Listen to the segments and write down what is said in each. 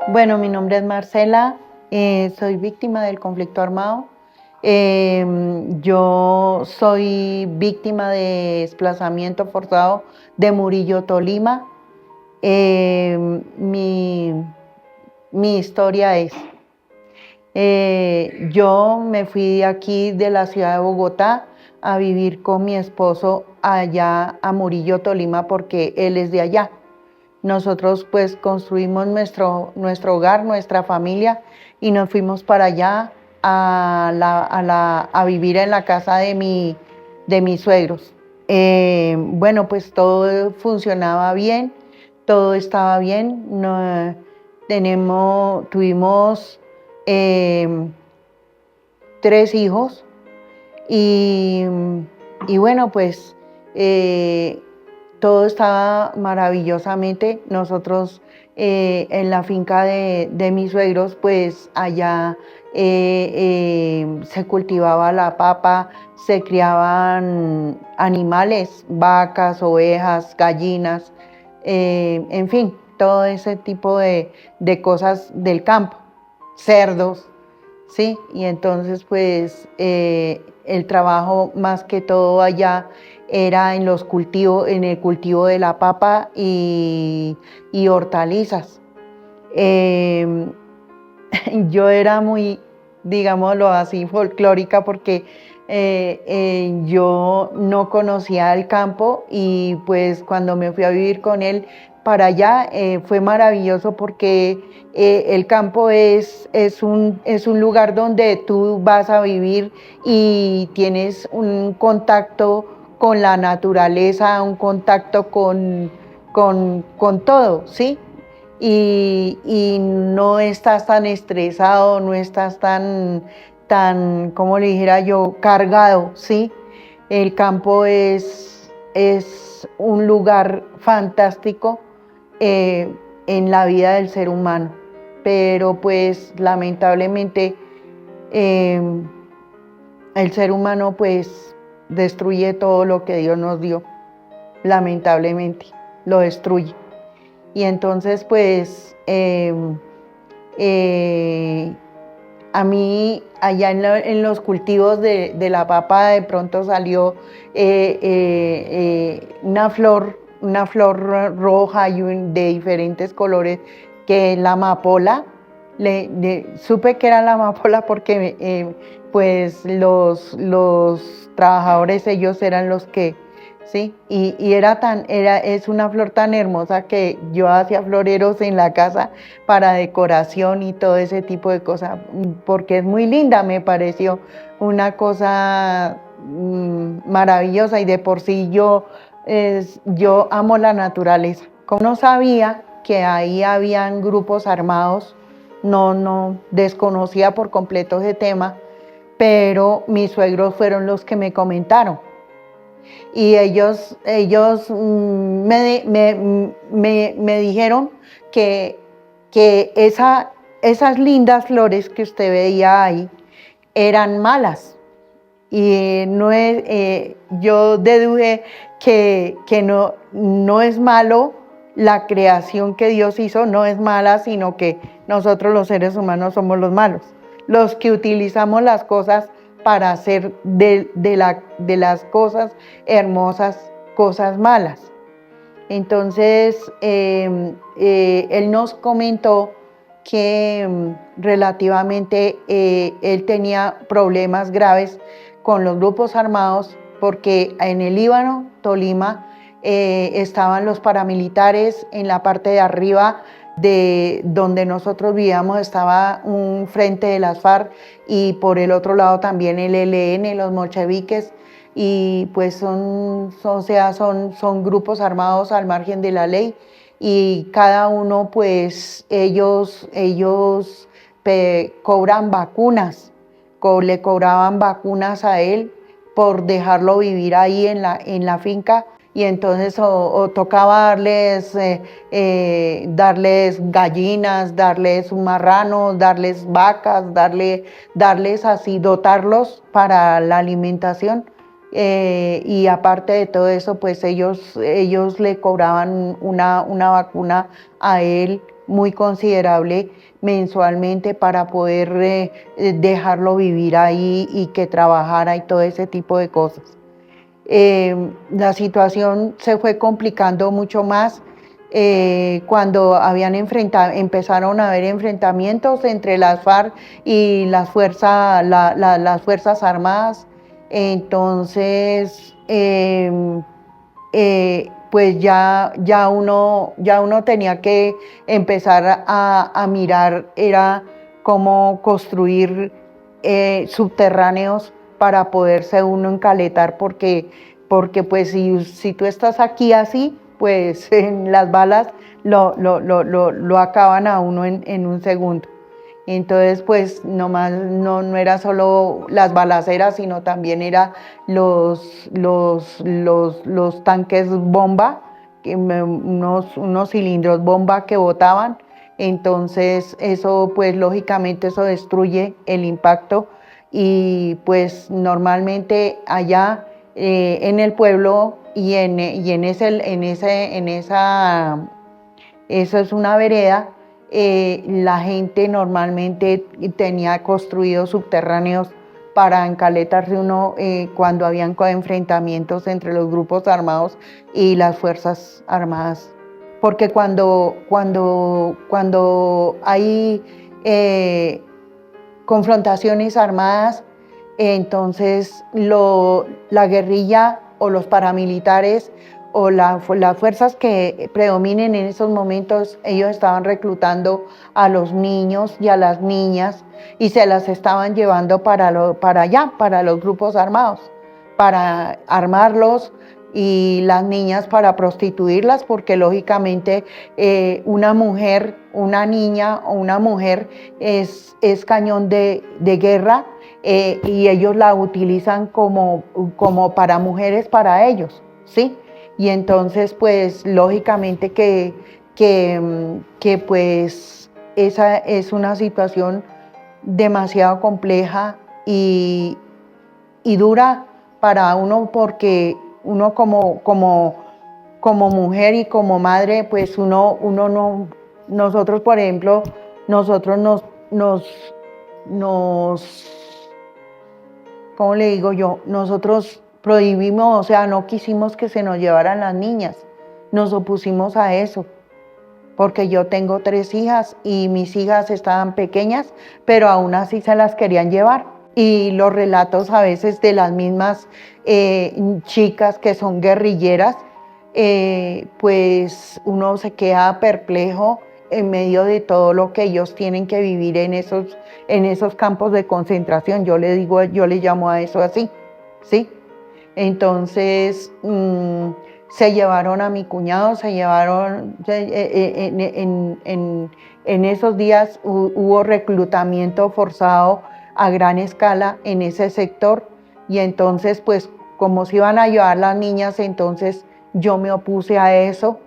Bueno, mi nombre es Marcela, soy víctima del conflicto armado. Yo soy víctima de desplazamiento forzado de Murillo, Tolima. Eh, mi, mi historia es, yo me fui de aquí de la ciudad de Bogotá a vivir con mi esposo allá a Murillo, Tolima, porque él es de allá. Nosotros pues construimos nuestro hogar, nuestra familia y nos fuimos para allá a vivir en la casa de mis suegros. Bueno, pues todo funcionaba bien, todo estaba bien. No, tuvimos eh, 3 hijos y, y bueno, pues todo estaba maravillosamente. Nosotros en la finca de mis suegros, pues allá se cultivaba la papa, se criaban animales, vacas, ovejas, gallinas, en fin, todo ese tipo de cosas del campo, cerdos. Sí, y entonces pues el trabajo más que todo allá era en los cultivos, en el cultivo de la papa y hortalizas. Eh, yo era muy, digámoslo así, folclórica porque yo no conocía el campo y pues cuando me fui a vivir con él para allá fue maravilloso porque el campo es un lugar donde tú vas a vivir y tienes un contacto con la naturaleza, un contacto con todo, ¿sí? Y no estás tan estresado, no estás como le dijera yo, cargado, ¿sí? El campo es un lugar fantástico eh, en la vida del ser humano, pero pues lamentablemente eh, el ser humano pues destruye todo lo que Dios nos dio, lamentablemente, lo destruye. Y entonces, pues, eh, a mí allá en los cultivos de la papa de pronto salió una flor roja y de diferentes colores, que es la amapola. Supe que era la amapola porque pues los trabajadores, ellos eran los que, sí, y es una flor tan hermosa que yo hacía floreros en la casa para decoración y todo ese tipo de cosas, porque es muy linda, me pareció una cosa maravillosa y de por sí yo amo la naturaleza. Como no sabía que ahí habían grupos armados, no desconocía por completo ese tema, pero mis suegros fueron los que me comentaron. Y ellos me dijeron que, esas lindas flores que usted veía ahí eran malas. Y yo deduje que no es malo la creación que Dios hizo, no es mala, sino que nosotros los seres humanos somos los malos, los que utilizamos las cosas para hacer de las cosas hermosas cosas malas. Entonces, él nos comentó que relativamente él tenía problemas graves con los grupos armados porque en el Líbano, Tolima, estaban los paramilitares. En la parte de arriba de donde nosotros vivíamos estaba un frente de las FARC y por el otro lado también el ELN, los bolcheviques, y pues son grupos armados al margen de la ley y cada uno pues ellos cobran vacunas, le cobraban vacunas a él por dejarlo vivir ahí en la finca. Y entonces o tocaba darles gallinas, darles un marrano, darles vacas, darles así, dotarlos para la alimentación. Y aparte de todo eso, pues ellos le cobraban una vacuna a él muy considerable mensualmente para poder dejarlo vivir ahí y que trabajara y todo ese tipo de cosas. La situación se fue complicando mucho más cuando empezaron a haber enfrentamientos entre las FARC y las Fuerzas Armadas. Entonces, pues ya uno tenía que empezar a mirar, era cómo construir subterráneos para poderse uno encaletar, porque pues si tú estás aquí así, pues las balas lo acaban a uno en un segundo. Entonces, pues no era solo las balaceras, sino también era los tanques bomba, unos cilindros bomba que botaban. Entonces, eso, pues lógicamente eso destruye el impacto y pues normalmente allá en el pueblo eso es una vereda. La gente normalmente tenía construidos subterráneos para encaletarse uno cuando habían enfrentamientos entre los grupos armados y las Fuerzas Armadas. Porque cuando hay confrontaciones armadas, entonces la guerrilla o los paramilitares o las fuerzas que predominen en esos momentos, ellos estaban reclutando a los niños y a las niñas y se las estaban llevando para allá, para los grupos armados, para armarlos, y las niñas para prostituirlas, porque lógicamente una mujer, una niña o una mujer es cañón de guerra, y ellos la utilizan como para mujeres para ellos, ¿sí? Y entonces, pues, lógicamente que pues esa es una situación demasiado compleja y dura para uno, porque uno como mujer y como madre, pues uno no, nosotros, por ejemplo, nosotros ¿cómo le digo yo? Nosotros prohibimos, o sea, no quisimos que se nos llevaran las niñas, nos opusimos a eso, porque yo tengo 3 hijas y mis hijas estaban pequeñas, pero aún así se las querían llevar. Y los relatos a veces de las mismas chicas que son guerrilleras, pues uno se queda perplejo en medio de todo lo que ellos tienen que vivir en esos campos de concentración. Yo le llamo a eso así, ¿sí? Entonces, se llevaron a mi cuñado, en esos días hubo reclutamiento forzado a gran escala en ese sector, y entonces, pues, como se iban a llevar las niñas, entonces yo me opuse a eso,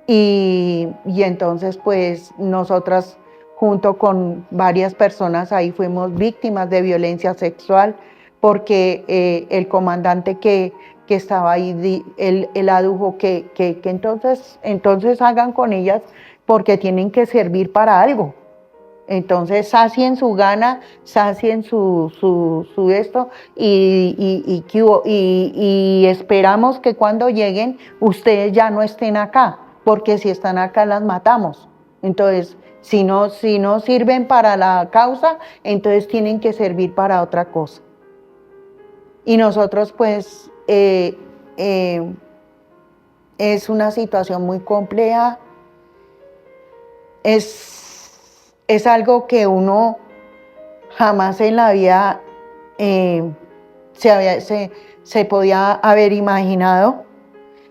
y entonces, pues, nosotras, junto con varias personas ahí, fuimos víctimas de violencia sexual, porque el comandante que estaba ahí, él adujo que entonces hagan con ellas, porque tienen que servir para algo. Entonces sacien su gana, sacien su esto, y esperamos que cuando lleguen ustedes ya no estén acá, porque si están acá las matamos. Entonces, si no sirven para la causa, entonces tienen que servir para otra cosa. Y nosotros, pues, es una situación muy compleja, es algo que uno jamás en la vida se podía haber imaginado,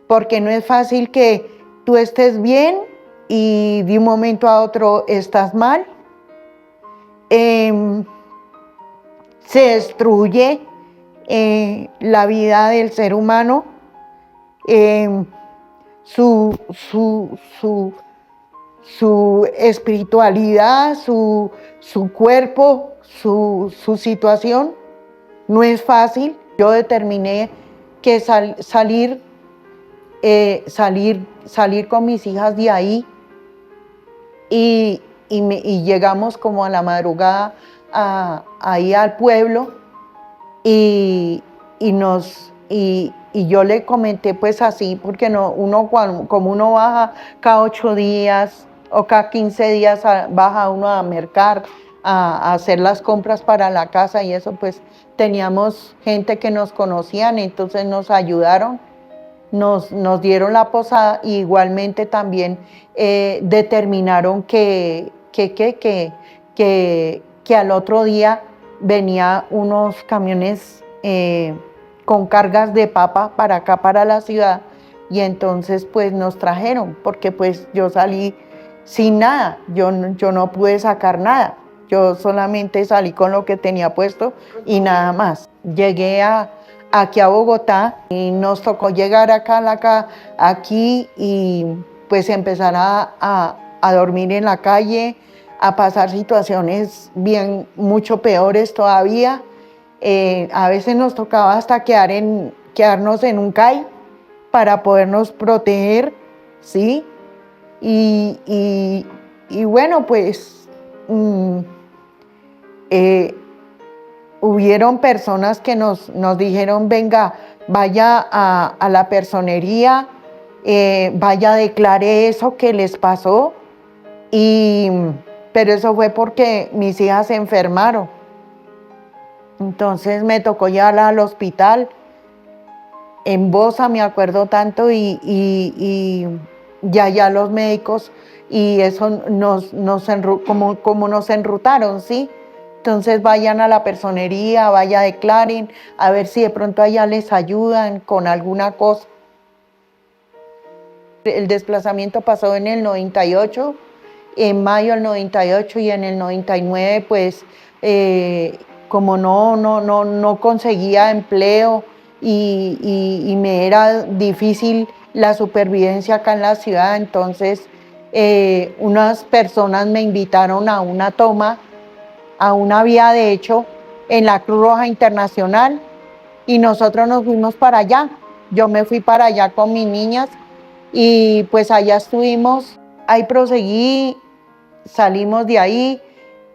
porque no es fácil que tú estés bien y de un momento a otro estás mal. Se destruye la vida del ser humano, su espiritualidad, su cuerpo, su situación. No es fácil. Yo determiné que salir con mis hijas de ahí y llegamos como a la madrugada ahí al pueblo y yo le comenté pues así, porque como uno baja cada 8 días o cada 15 días baja uno a mercar, a hacer las compras para la casa y eso, pues teníamos gente que nos conocían, entonces nos ayudaron, nos dieron la posada y igualmente también determinaron que al otro día venía unos camiones con cargas de papa para acá, para la ciudad, y entonces pues nos trajeron, porque pues yo salí sin nada, yo no pude sacar nada, yo solamente salí con lo que tenía puesto y nada más. Llegué aquí a Bogotá y nos tocó llegar aquí y pues empezar a dormir en la calle, a pasar situaciones mucho peores todavía. A veces nos tocaba hasta quedarnos en un CAI para podernos proteger, ¿sí? Y bueno, pues hubieron personas que nos dijeron, venga, vaya a la personería, vaya, declare eso que les pasó, pero eso fue porque mis hijas se enfermaron. Entonces me tocó llevarla al hospital, en Bosa, me acuerdo tanto, y ya los médicos, y eso como nos enrutaron, ¿sí? Entonces vayan a la personería, vaya, declaren, a ver si de pronto allá les ayudan con alguna cosa. El desplazamiento pasó en el 98, en mayo del 98, y en el 99, pues, como no conseguía empleo y me era difícil la supervivencia acá en la ciudad, entonces unas personas me invitaron a una toma, a una vía de hecho, en la Cruz Roja Internacional, y nosotros nos fuimos para allá. Yo me fui para allá con mis niñas y pues allá estuvimos, ahí proseguí, salimos de ahí,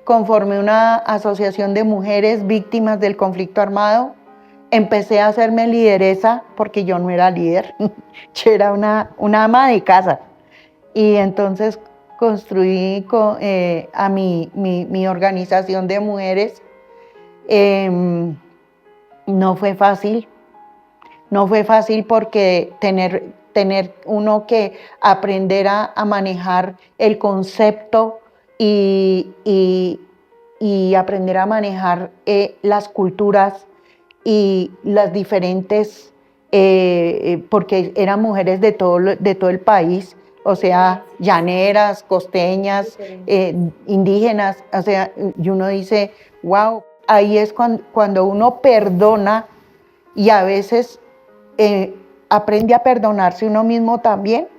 conformé una asociación de mujeres víctimas del conflicto armado. Empecé a hacerme lideresa porque yo no era líder, yo era una ama de casa. Y entonces construí a mi organización de mujeres. No fue fácil, no fue fácil porque tener uno que aprender a manejar el concepto y aprender a manejar las culturas y las diferentes, porque eran mujeres de todo el país, o sea, llaneras, costeñas, indígenas, o sea, y uno dice, wow, ahí es cuando uno perdona y a veces aprende a perdonarse uno mismo también,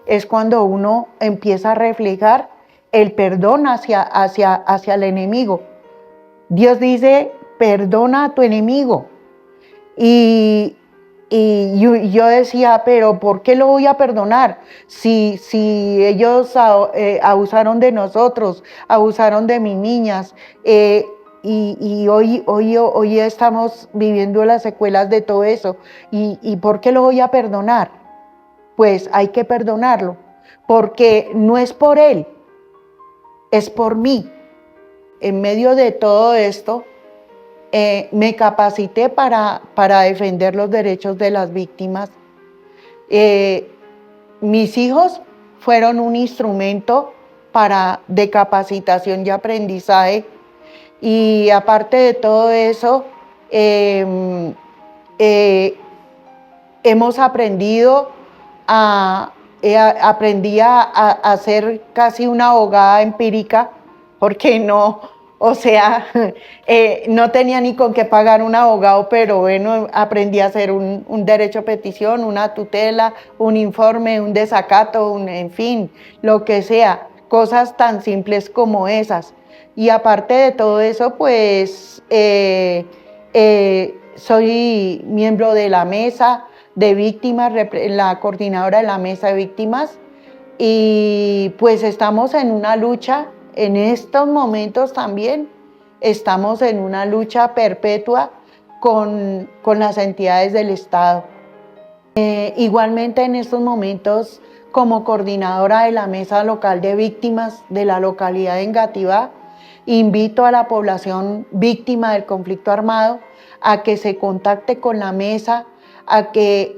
es cuando uno empieza a reflejar el perdón hacia el enemigo. Dios dice, perdona a tu enemigo. Y yo decía, pero ¿por qué lo voy a perdonar? Si ellos abusaron de nosotros, abusaron de mis niñas, y hoy estamos viviendo las secuelas de todo eso. ¿Y por qué lo voy a perdonar? Pues hay que perdonarlo, porque no es por él, es por mí. En medio de todo esto, me capacité para defender los derechos de las víctimas. Mis hijos fueron un instrumento de capacitación y aprendizaje, y aparte de todo eso, hemos aprendido aprendí a ser casi una abogada empírica, porque no, o sea, no tenía ni con qué pagar un abogado, pero bueno, aprendí a hacer un derecho a petición, una tutela, un informe, un desacato, en fin, lo que sea, cosas tan simples como esas. Y aparte de todo eso, pues soy miembro de la mesa de víctimas, la coordinadora de la mesa de víctimas, Y pues estamos en una lucha, en estos momentos también, estamos en una lucha perpetua con las entidades del Estado. Igualmente en estos momentos, como coordinadora de la Mesa Local de Víctimas de la localidad de Engativá, invito a la población víctima del conflicto armado a que se contacte con la mesa, a que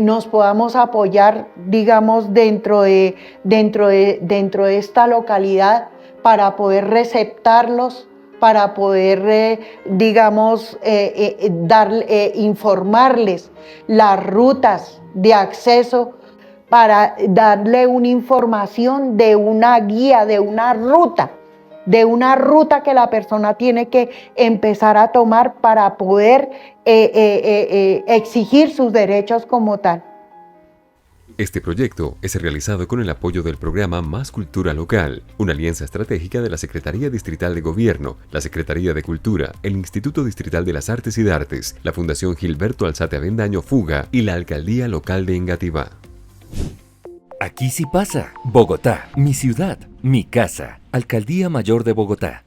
nos podamos apoyar, digamos, dentro de esta localidad para poder receptarlos, para poder, digamos, informarles las rutas de acceso, para darle una información de una guía, de una ruta que la persona tiene que empezar a tomar para poder exigir sus derechos como tal. Este proyecto es realizado con el apoyo del programa Más Cultura Local, una alianza estratégica de la Secretaría Distrital de Gobierno, la Secretaría de Cultura, el Instituto Distrital de las Artes y de Artes, la Fundación Gilberto Alzate Avendaño Fuga y la Alcaldía Local de Engativá. Aquí sí pasa. Bogotá, mi ciudad, mi casa. Alcaldía Mayor de Bogotá.